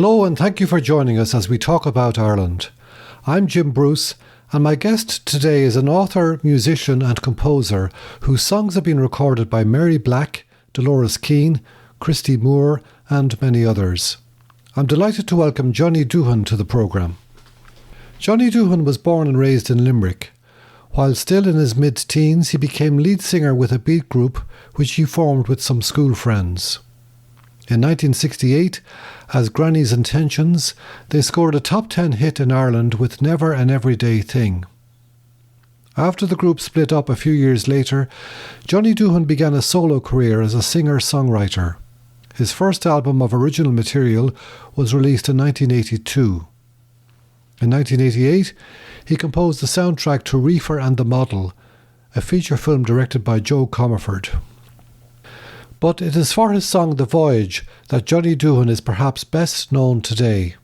Hello and thank you for joining us as we talk about Ireland. I'm Jim Bruce and my guest today is an author, musician and composer whose songs have been recorded by Mary Black, Dolores Keane, Christy Moore and many others. I'm delighted to welcome Johnny Duhan to the programme. Johnny Duhan was born and raised in Limerick. While still in his mid-teens, he became lead singer with a beat group which he formed with some school friends. In 1968, as Granny's Intentions, they scored a top 10 hit in Ireland with Never an Everyday Thing. After the group split up a few years later, Johnny Duhan began a solo career as a singer-songwriter. His first album of original material was released in 1982. In 1988, he composed the soundtrack to Reefer and the Model, a feature film directed by Joe Comerford. But it is for his song The Voyage that Johnny Duhan is perhaps best known today.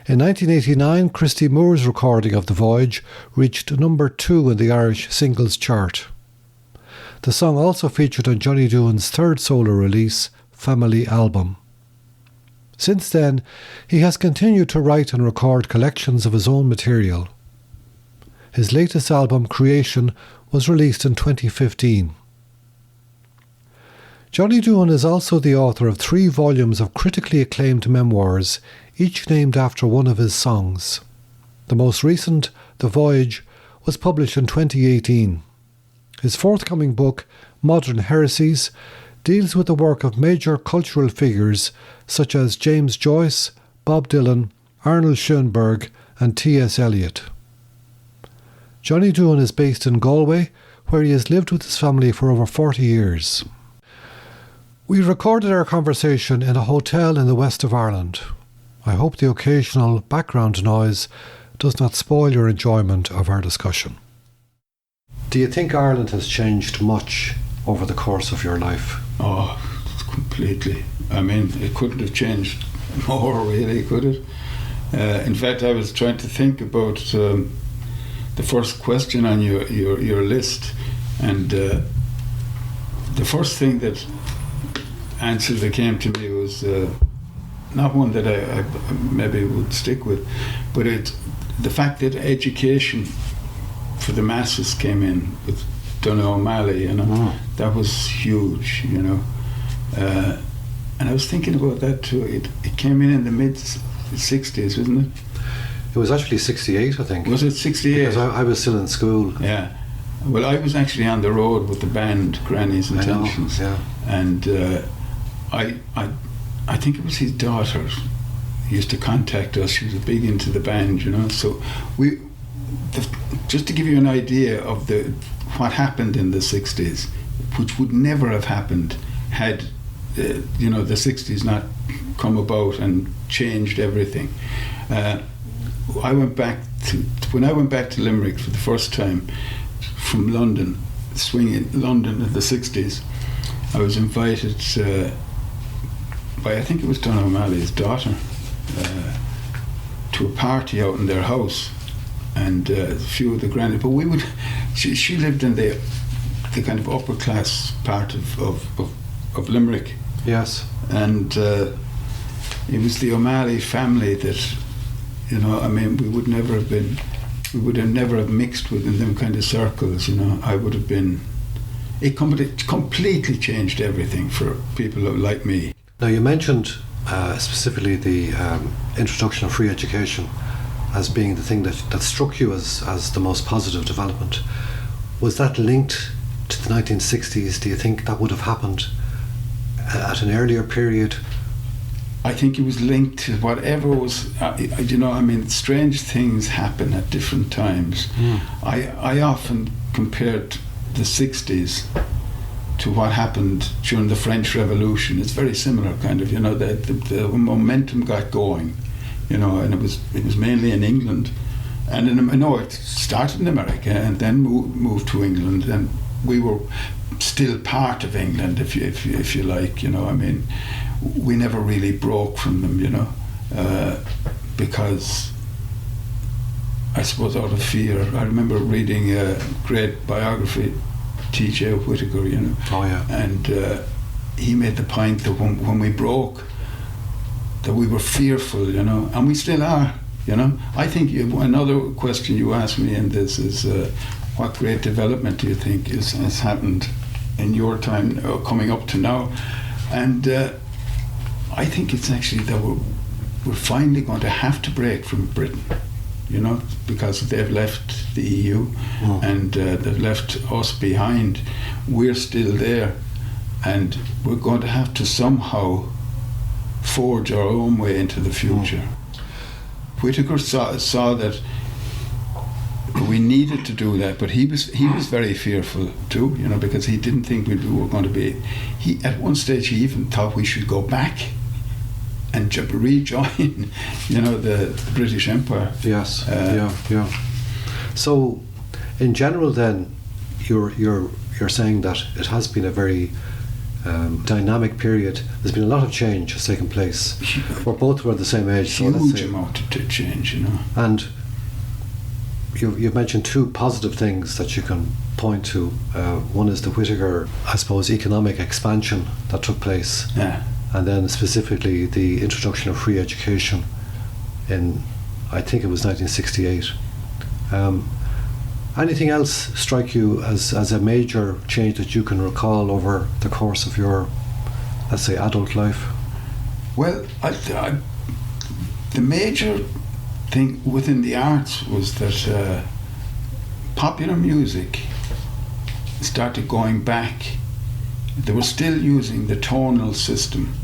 In 1989, Christy Moore's recording of The Voyage reached number 2 in the Irish singles chart. The song also featured on Johnny Duhan's third solo release, Family Album. Since then, he has continued to write and record collections of his own material. His latest album, Creation, was released in 2015. Johnny Duhan is also the author of 3 volumes of critically acclaimed memoirs, each named after one of his songs. The most recent, The Voyage, was published in 2018. His forthcoming book, Modern Heresies, deals with the work of major cultural figures such as James Joyce, Bob Dylan, Arnold Schoenberg and T.S. Eliot. Johnny Duhan is based in Galway, where he has lived with his family for over 40 years. We recorded our conversation in a hotel in the west of Ireland. I hope the occasional background noise does not spoil your enjoyment of our discussion. Do you think Ireland has changed much over the course of your life? Oh, completely. I mean, it couldn't have changed more, really, could it? In fact, I was trying to think about the first question on your list, and the first thing that answer that came to me was not one that I maybe would stick with, but the fact that education for the masses came in with Donogh O'Malley, that was huge, and I was thinking about that too. It came in the mid-60s, wasn't it? It was actually 68, I think. Was it 68? Because I was still in school. Yeah. Well, I was actually on the road with the band Granny's Intentions. I know, yeah. And I think it was his daughter used to contact us. She was big into the band, So just to give you an idea of what happened in the 60s, which would never have happened had the 60s not come about and changed everything. When I went back to Limerick for the first time from London, swinging London in the 60s, I was invited by, I think it was Donogh O'Malley's daughter, to a party out in their house, and a few of the granny. But she lived in the kind of upper class part of Limerick. Yes. And it was the O'Malley family that, we would never have mixed within them kind of circles. I would have been. It completely changed everything for people like me. Now, you mentioned specifically the introduction of free education as being the thing that struck you as the most positive development. Was that linked to the 1960s? Do you think that would have happened at an earlier period? I think it was linked to whatever was, strange things happen at different times. I often compared the 60s to what happened during the French Revolution. It's very similar, kind of, the momentum got going, and it was mainly in England, and it started in America and then moved to England, and we were still part of England, if you like, we never really broke from them, because I suppose out of fear. I remember reading a great biography, T.J. Whittaker, Oh yeah. And he made the point that when we broke, that we were fearful, you know, and we still are, you know. I think another question you asked me in this is, what great development do you think has happened in your time coming up to now? And I think it's actually that we're finally going to have to break from Britain, you know, because they've left the EU and they've left us behind. We're still there, and we're going to have to somehow forge our own way into the future. Whittaker saw that we needed to do that, but he was very fearful too, you know, because he didn't think we were going to be. He at one stage he even thought we should go back and rejoin, you know, the British Empire. Yes. Yeah. So, in general, then, you're saying that it has been a very dynamic period. There's been a lot of change has taken place. We're both the same age, so let's Huge say. amount of change, you know. And you've mentioned two positive things that you can point to. One is the Whittaker, I suppose, economic expansion that took place. Yeah. And then specifically the introduction of free education in, I think it was 1968. Anything else strike you as a major change that you can recall over the course of your, let's say, adult life? Well, the major thing within the arts was that popular music started going back. They were still using the tonal system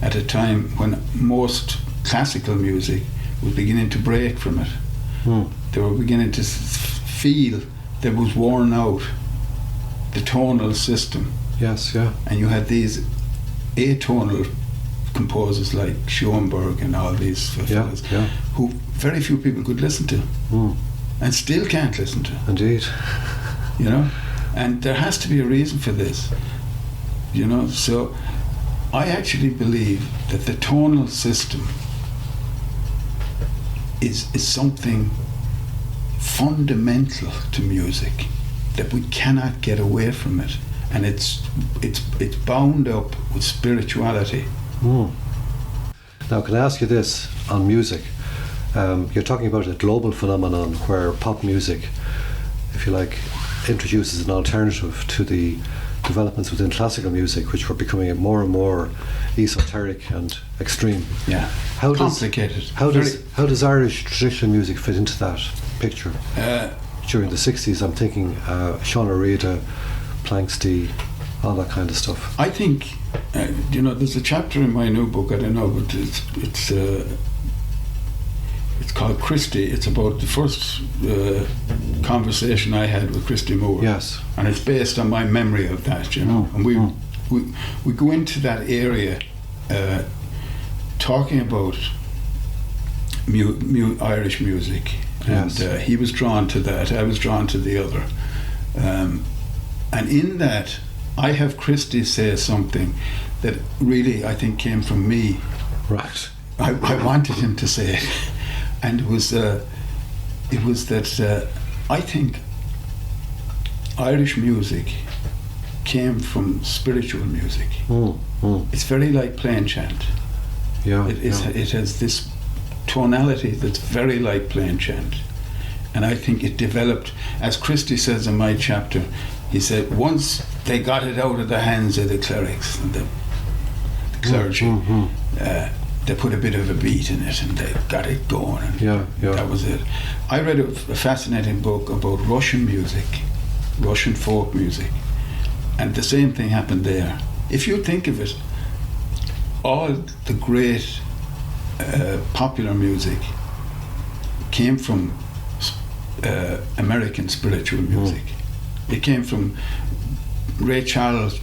at a time when most classical music was beginning to break from it. They were beginning to feel that was worn out, the tonal system. Yes, yeah. And you had these atonal composers like Schoenberg and all these fellas who very few people could listen to and still can't listen to. Indeed. You know? And there has to be a reason for this. You know, so I actually believe that the tonal system is something fundamental to music, that we cannot get away from it, and it's bound up with spirituality. Now, can I ask you this on music? You're talking about a global phenomenon where pop music, if you like, introduces an alternative to the developments within classical music, which were becoming more and more esoteric and extreme. Yeah, complicated. How does Irish traditional music fit into that picture? During the 60s, I'm thinking Sean O'Reilly, Planxty, all that kind of stuff. I think, you know, there's a chapter in my new book, I don't know, but it's called Christy. It's about the first conversation I had with Christy Moore. Yes. And it's based on my memory of that, you know. And we go into that area talking about Irish music. Yes. And he was drawn to that, I was drawn to the other. And in that, I have Christy say something that really, I think, came from me. Right. I wanted him to say it. And it was that I think Irish music came from spiritual music. It's very like plain chant. Yeah, it has this tonality that's very like plain chant. And I think it developed, as Christy says in my chapter, he said, once they got it out of the hands of the clerics and the clergy, they put a bit of a beat in it and they got it going. And that was it. I read a fascinating book about Russian music, Russian folk music, and the same thing happened there. If you think of it, all the great popular music came from American spiritual music. It came from Ray Charles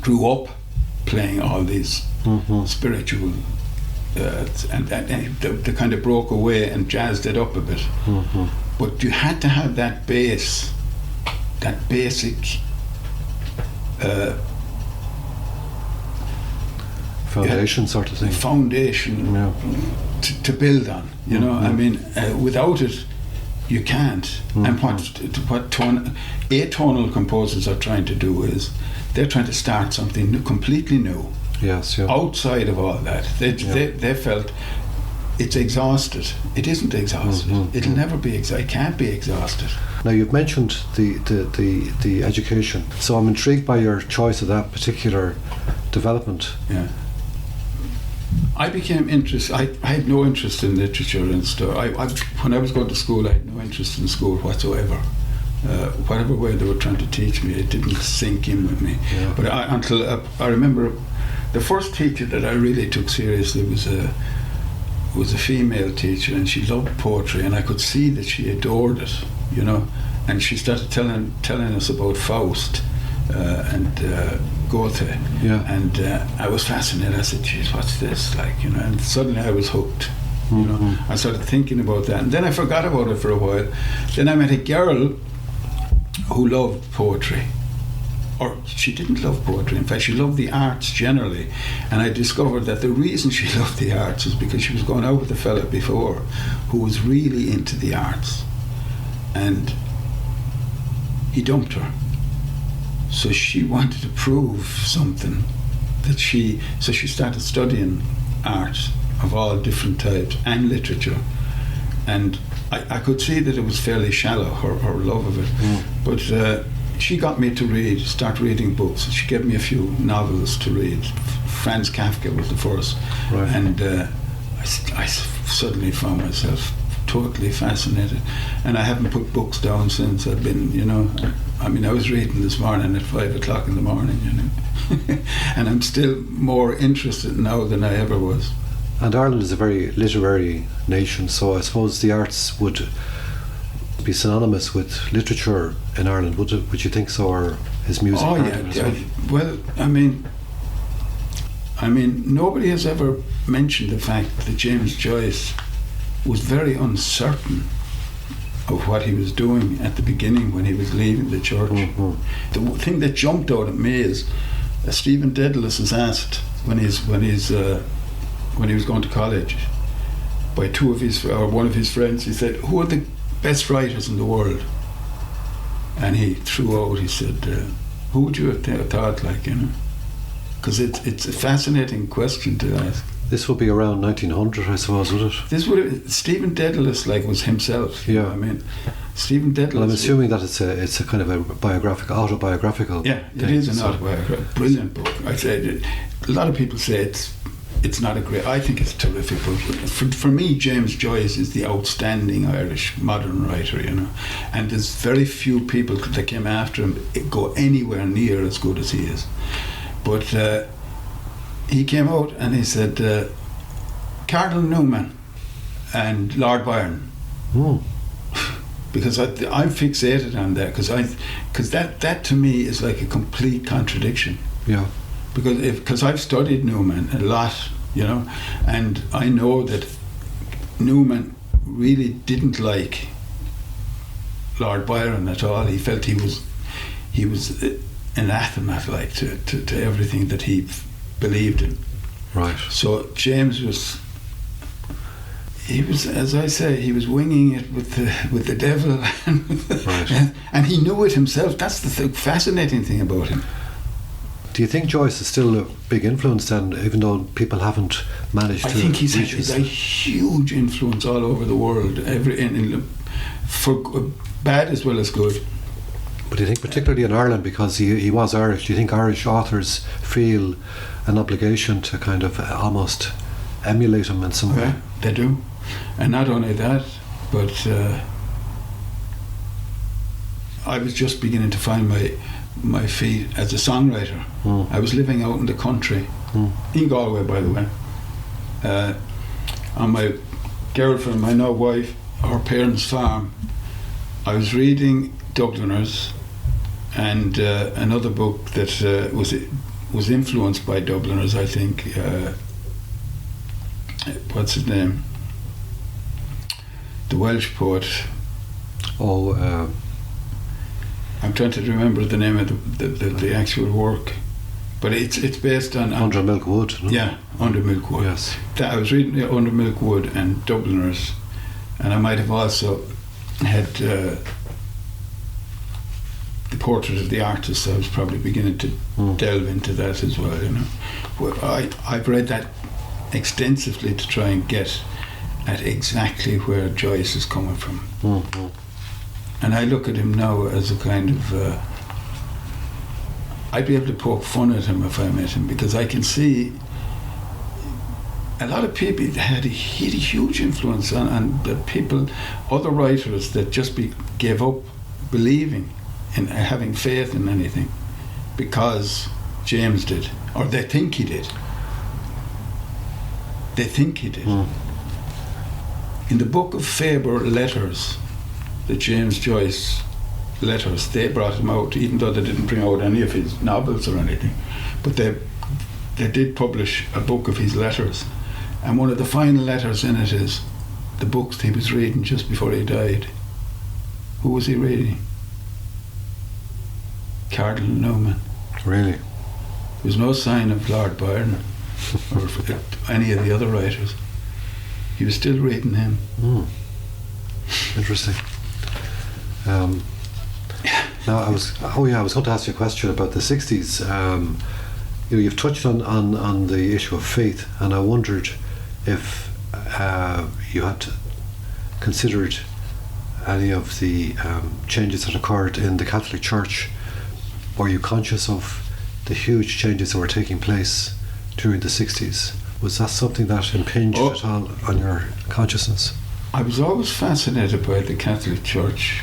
grew up playing all these spiritual and they kind of broke away and jazzed it up a bit. But you had to have that base, that basic foundation sort of thing. Foundation to build on. You know, I mean, without it, you can't. And what atonal composers are trying to do is they're trying to start something new, completely new, Yes, yeah. Outside of all that, they felt it's exhausted. It isn't exhausted. It'll never be exhausted. It can't be exhausted. Now, you've mentioned the education, so I'm intrigued by your choice of that particular development. Yeah. I became interested. I had no interest in literature and stuff. When I was going to school, I had no interest in school whatsoever. Whatever way they were trying to teach me, it didn't sink in with me. Yeah. But until I remember, the first teacher that I really took seriously was a female teacher, and she loved poetry, and I could see that she adored it, you know. And she started telling us about Faust and Goethe, and I was fascinated. I said, "Geez, what's this like?" You know. And suddenly I was hooked. You know, I started thinking about that, and then I forgot about it for a while. Then I met a girl who loved poetry. Or she didn't love poetry. In fact, she loved the arts generally. And I discovered that the reason she loved the arts was because she was going out with a fella before who was really into the arts. And he dumped her. So she wanted to prove something. So she started studying art of all different types and literature. And I could see that it was fairly shallow, her love of it. But she got me to start reading books. She gave me a few novels to read. Franz Kafka was the first. Right. And I suddenly found myself totally fascinated. And I haven't put books down since. I've been, you know, I mean, I was reading this morning at 5 o'clock in the morning, you know. And I'm still more interested now than I ever was. And Ireland is a very literary nation, so I suppose the arts would be synonymous with literature in Ireland, would you think so, or his music? Oh yeah. Well, I mean, nobody has ever mentioned the fact that James Joyce was very uncertain of what he was doing at the beginning when he was leaving the church. The thing that jumped out at me is Stephen Dedalus is asked when he was going to college by one of his friends. He said, "Who are the best writers in the world?" And he he said, "Who would you have thought, like, you know?" Because it's a fascinating question to ask. This would be around 1900, I suppose, would it? Stephen Dedalus, like, was himself. Yeah. I mean, Stephen Dedalus. Well, I'm assuming that it's a kind of a autobiographical. Yeah, it is an autobiographical, brilliant book. I say a lot of people say it's not a great. I think it's a terrific book. For me, James Joyce is the outstanding Irish modern writer, you know. And there's very few people that came after him go anywhere near as good as he is. But he came out and he said, Cardinal Newman and Lord Byron. Because I'm fixated on that, because that to me is like a complete contradiction. Yeah. Because I've studied Newman a lot, you know, and I know that Newman really didn't like Lord Byron at all. He felt he was anathema, like, to everything that he believed in. Right. So James was, as I say, he was winging it with the devil, Right. and he knew it himself. That's the fascinating thing about him. Do you think Joyce is still a big influence then, even though people haven't managed to? I think he's reach a huge influence all over the world, for bad as well as good. But do you think particularly in Ireland, because he was Irish, do you think Irish authors feel an obligation to kind of almost emulate him in some way? They do. And not only that, but I was just beginning to find my feet as a songwriter. I was living out in the country, in Galway, by the way, on my girlfriend, my now wife, her parents' farm. I was reading Dubliners and another book that was influenced by Dubliners, I think. What's his name? The Welsh poet. I'm trying to remember the name of the actual work, but it's based on Under Milk Wood. No? Yeah, Under Milk Wood. Yes. I was reading Under Milk Wood and Dubliners, and I might have also had the portrait of the artist. I was probably beginning to delve into that as well, you know. Well, I've read that extensively to try and get at exactly where Joyce is coming from. Mm-hmm. And I look at him now as a kind of I'd be able to poke fun at him if I met him, because I can see a lot of people had a huge influence on the people, other writers that just gave up believing in having faith in anything because James did, or they think he did. They think he did. In the book of Faber letters, the James Joyce letters, they brought him out, even though they didn't bring out any of his novels or anything, but they did publish a book of his letters, and one of the final letters in it is the books he was reading just before he died. Who was he reading? Cardinal Newman. Really? There was no sign of Lord Byron or any of the other writers. He was still reading him. Interesting. Now I was going to ask you a question about the 60s. You've touched on the issue of faith, and I wondered if you had considered any of the changes that occurred in the Catholic Church. Were you conscious of the huge changes that were taking place during the 60s? Was that something that impinged at all on your consciousness? I was always fascinated by the Catholic Church.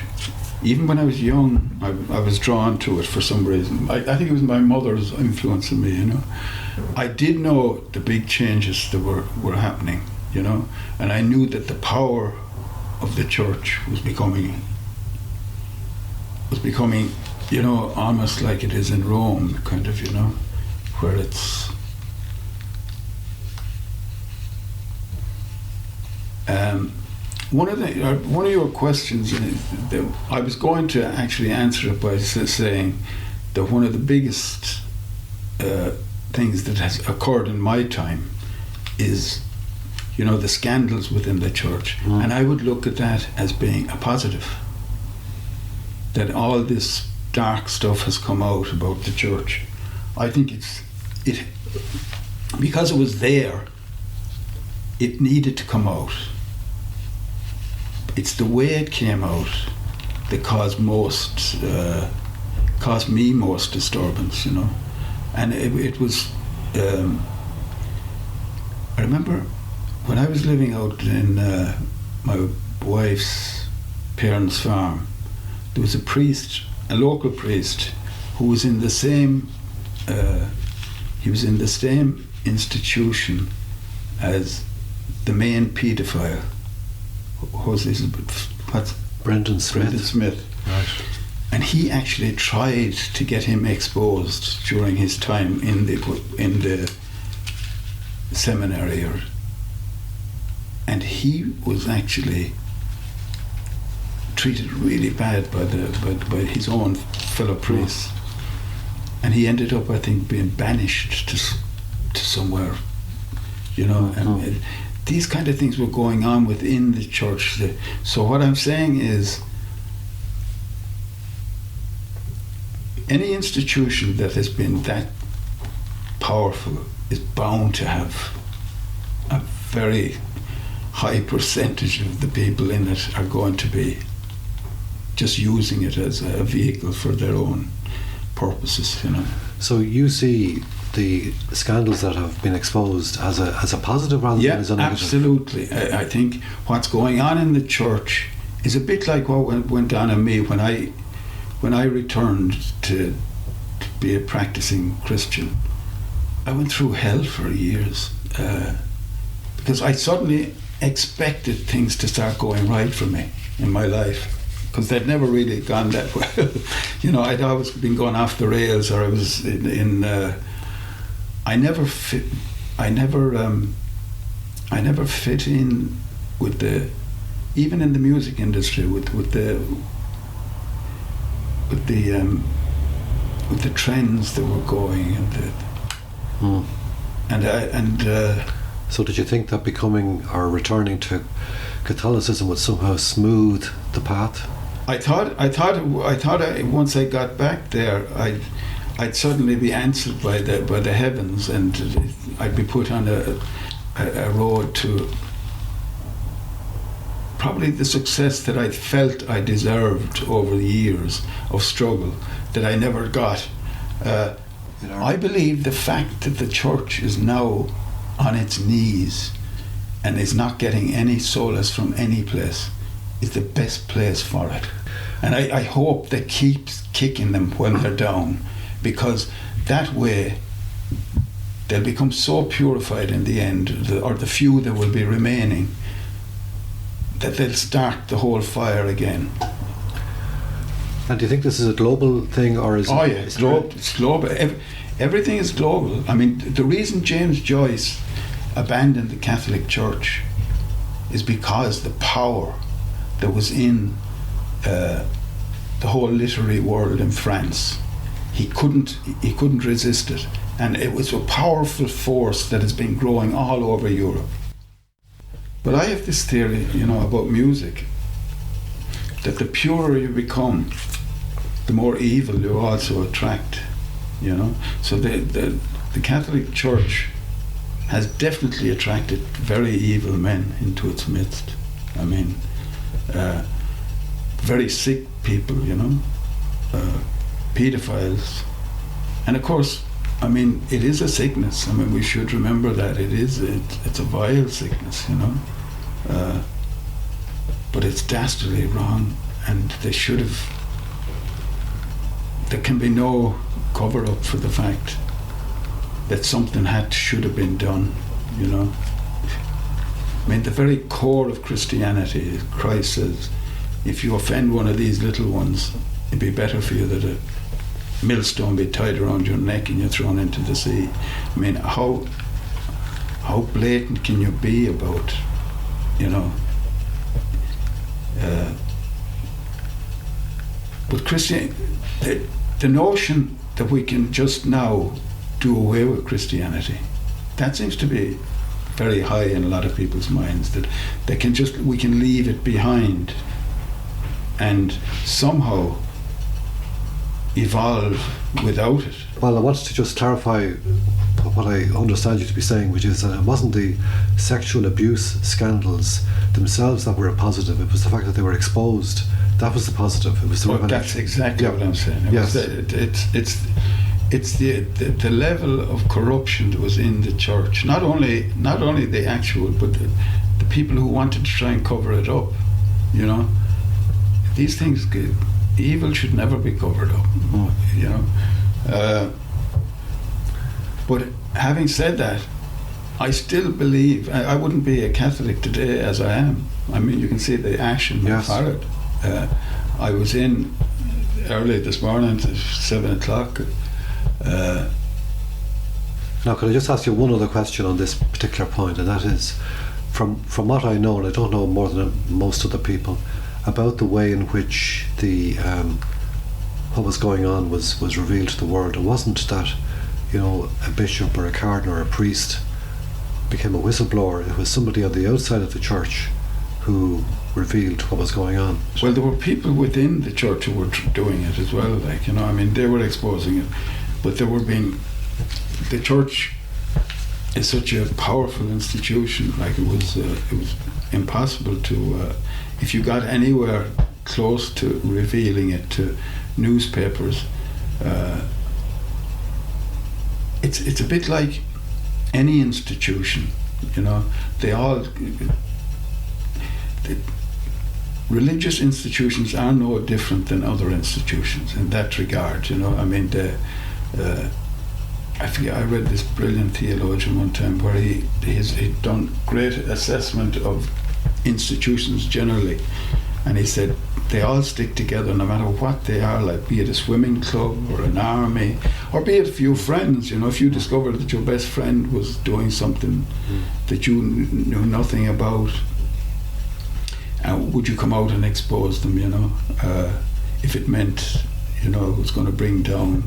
Even when I was young, I was drawn to it for some reason. I think it was my mother's influence on me, you know. I did know the big changes that were happening, you know, and I knew that the power of the church was becoming, you know, almost like it is in Rome, kind of, you know, where it's one of your questions, I was going to actually answer it by saying that one of the biggest things that has occurred in my time is, you know, the scandals within the church, and I would look at that as being a positive. That all this dark stuff has come out about the church. I think it because it was there, it needed to come out. It's the way it came out that caused me most disturbance, you know. And it was. I remember when I was living out in my wife's parents' farm, there was a priest, a local priest, who was in the same. He was in the same institution as the main paedophile. What's Brendan Smith. Brendan Smith. Right. And he actually tried to get him exposed during his time in the seminary, and he was actually treated really bad by his own fellow priests, and he ended up, I think, being banished to somewhere, you know. And these kind of things were going on within the church. So what I'm saying is, any institution that has been that powerful is bound to have a very high percentage of the people in it are going to be just using it as a vehicle for their own purposes, you know. So you see the scandals that have been exposed as a positive rather than as a negative? Absolutely. I think what's going on in the church is a bit like what went on in me when I returned to be a practicing Christian. I went through hell for years because I suddenly expected things to start going right for me in my life, because they'd never really gone that well. You know, I'd always been going off the rails, or I was I never fit in with the, even in the music industry, with the trends that were going, and so did you think that becoming or returning to Catholicism would somehow smooth the path? I thought once I got back there, I'd suddenly be answered by the heavens, and I'd be put on a road to probably the success that I felt I deserved over the years of struggle that I never got. I believe the fact that the church is now on its knees and is not getting any solace from any place is the best place for it. And I hope that keeps kicking them when they're down, because that way they'll become so purified in the end, or the few that will be remaining, that they'll start the whole fire again. And do you think this is a global thing, or is it? It's global. It's global. Everything is global. I mean, the reason James Joyce abandoned the Catholic Church is because the power that was in the whole literary world in France, he couldn't resist it, and it was a powerful force that has been growing all over Europe. But I have this theory, about music, that the purer you become, the more evil you also attract. So the Catholic Church has definitely attracted very evil men into its midst. I mean, very sick people, pedophiles, and of course, I mean, it is a sickness. I mean, we should remember that it's a vile sickness, but it's dastardly wrong, and there can be no cover up for the fact that something should have been done, I mean, the very core of Christianity, Christ says, if you offend one of these little ones, it'd be better for you that a millstone be tied around your neck and you're thrown into the sea. I mean, how blatant can you be about, but Christian, the notion that we can just now do away with Christianity, that seems to be very high in a lot of people's minds, that we can leave it behind and somehow evolve without it. Well, I wanted to just clarify what I understand you to be saying, which is that it wasn't the sexual abuse scandals themselves that were a positive, it was the fact that they were exposed. That was the positive. It was the revelation. That's exactly what I'm saying. It's the level of corruption that was in the church. Not only the actual, but the people who wanted to try and cover it up. These things, evil should never be covered up. But having said that, I still believe I wouldn't be a Catholic today as I am. I mean, you can see the ash in my forehead. I was in early this morning at 7 o'clock. Now, could I just ask you one other question on this particular point, and that is, from what I know, and I don't know more than most other people, about the way in which what was going on was revealed to the world. It wasn't that, a bishop or a cardinal or a priest became a whistleblower. It was somebody on the outside of the church who revealed what was going on. Well, there were people within the church who were doing it as well, I mean, they were exposing it, but the church is such a powerful institution, it was impossible to, if you got anywhere close to revealing it to newspapers, it's a bit like any institution, religious institutions are no different than other institutions in that regard. I mean, I forget, I read this brilliant theologian one time where he'd done great assessment of institutions generally, and he said they all stick together no matter what they are, like be it a swimming club or an army, or be it a few friends. If you discovered that your best friend was doing something that you knew nothing about, would you come out and expose them, if it meant, it was going to bring down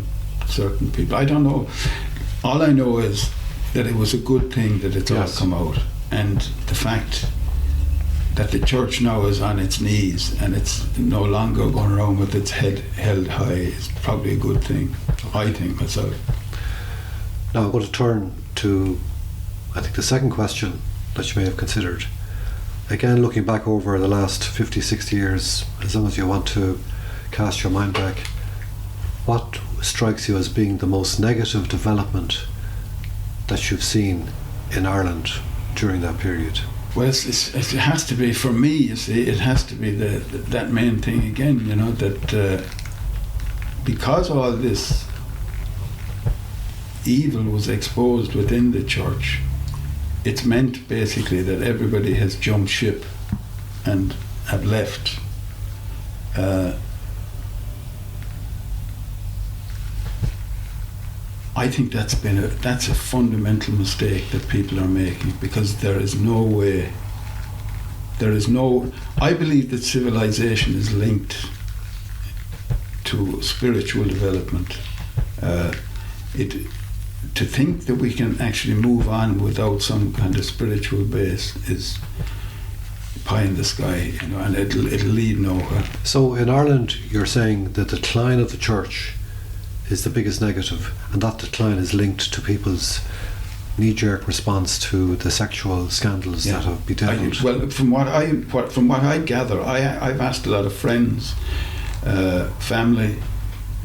certain people? I don't know. All I know is that it was a good thing that it's all come out, and the fact that the church now is on its knees and it's no longer going around with its head held high is probably a good thing, I think myself. Now I'm going to turn to, I think, the second question that you may have considered. Again, looking back over the last 50, 60 years, as long as you want to cast your mind back, what strikes you as being the most negative development that you've seen in Ireland during that period? Well, it has to be, for me, you see, it has to be that main thing again, you know, that because all this evil was exposed within the church, it's meant basically that everybody has jumped ship and have left. I think that's a fundamental mistake that people are making, because there is no way. I believe that civilization is linked to spiritual development. To think that we can actually move on without some kind of spiritual base is pie in the sky, you know, and it'll lead nowhere. So in Ireland, you're saying the decline of the church is the biggest negative, and that decline is linked to people's knee-jerk response to the sexual scandals that have bedeviled. Well, from what I gather, I've asked a lot of friends, family,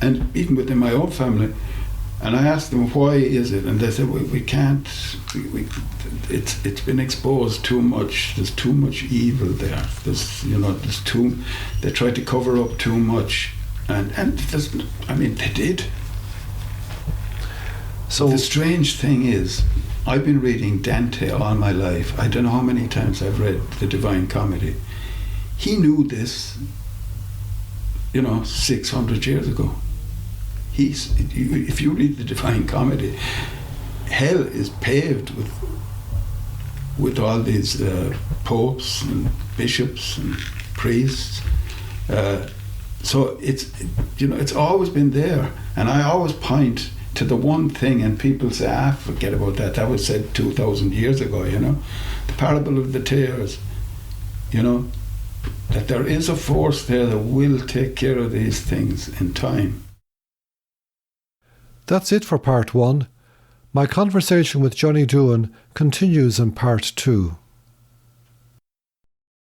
and even within my own family, and I asked them, why is it? And they said, we can't. It's been exposed too much. There's too much evil there. They tried to cover up too much, and they did. So the strange thing is, I've been reading Dante all my life. I don't know how many times I've read the Divine Comedy. He knew this, 600 years ago. If you read the Divine Comedy, hell is paved with all these popes and bishops and priests. So it's always been there, and I always point to the one thing, and people say, forget about that. That was said 2,000 years ago. The parable of the tares. That there is a force there that will take care of these things in time. That's it for part 1. My conversation with Johnny Duhan continues in part 2.